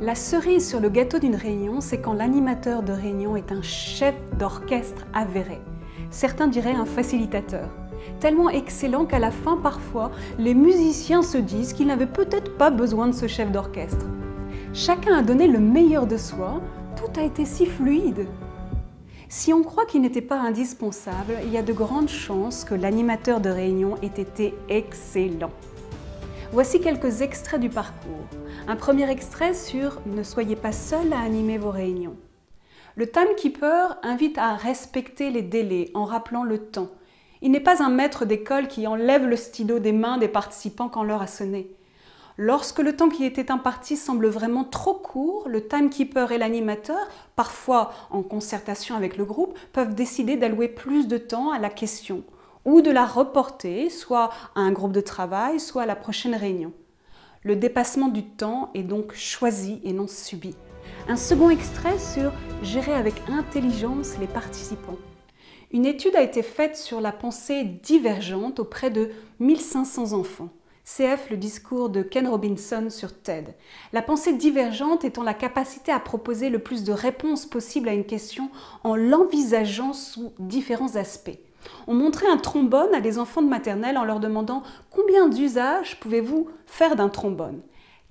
La cerise sur le gâteau d'une réunion, c'est quand l'animateur de réunion est un chef d'orchestre avéré. Certains diraient un facilitateur. Tellement excellent qu'à la fin, parfois, les musiciens se disent qu'ils n'avaient peut-être pas besoin de ce chef d'orchestre. Chacun a donné le meilleur de soi, tout a été si fluide. Si on croit qu'il n'était pas indispensable, il y a de grandes chances que l'animateur de réunion ait été excellent. Voici quelques extraits du parcours. Un premier extrait sur « Ne soyez pas seul à animer vos réunions ». Le timekeeper invite à respecter les délais en rappelant le temps. Il n'est pas un maître d'école qui enlève le stylo des mains des participants quand l'heure a sonné. Lorsque le temps qui était imparti semble vraiment trop court, le timekeeper et l'animateur, parfois en concertation avec le groupe, peuvent décider d'allouer plus de temps à la question ou de la reporter, soit à un groupe de travail, soit à la prochaine réunion. Le dépassement du temps est donc choisi et non subi. Un second extrait sur « Gérer avec intelligence les participants ». Une étude a été faite sur la pensée divergente auprès de 1500 enfants. CF, le discours de Ken Robinson sur TED. La pensée divergente étant la capacité à proposer le plus de réponses possibles à une question en l'envisageant sous différents aspects. On montrait un trombone à des enfants de maternelle en leur demandant « Combien d'usages pouvez-vous faire d'un trombone ?»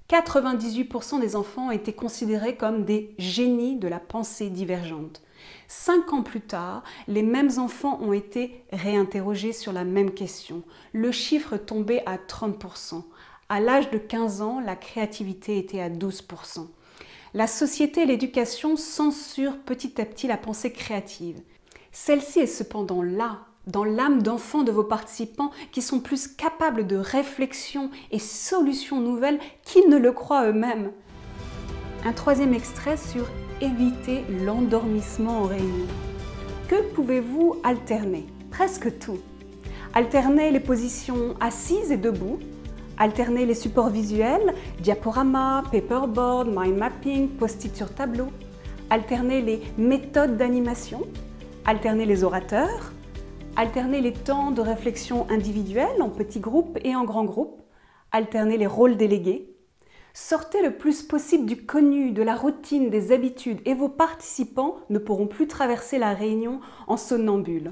98% des enfants ont été considérés comme des génies de la pensée divergente. 5 ans plus tard, les mêmes enfants ont été réinterrogés sur la même question. Le chiffre tombait à 30%. À l'âge de 15 ans, la créativité était à 12%. La société et l'éducation censurent petit à petit la pensée créative. Celle-ci est cependant là, dans l'âme d'enfants de vos participants qui sont plus capables de réflexion et solutions nouvelles qu'ils ne le croient eux-mêmes. Un troisième extrait sur éviter l'endormissement en réunion. Que pouvez-vous alterner? Presque tout. Alterner les positions assises et debout, alterner les supports visuels, diaporama, paperboard, mind mapping, post-it sur tableau, alterner les méthodes d'animation, alterner les orateurs, alterner les temps de réflexion individuels en petits groupes et en grands groupes, alterner les rôles délégués. Sortez le plus possible du connu, de la routine, des habitudes et vos participants ne pourront plus traverser la réunion en somnambule.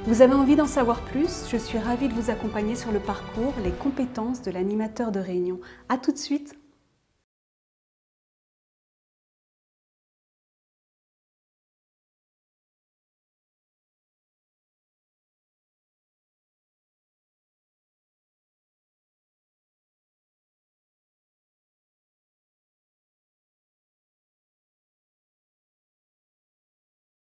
Vous avez envie d'en savoir plus? Je suis ravie de vous accompagner sur le parcours Les compétences de l'animateur de réunion. À tout de suite!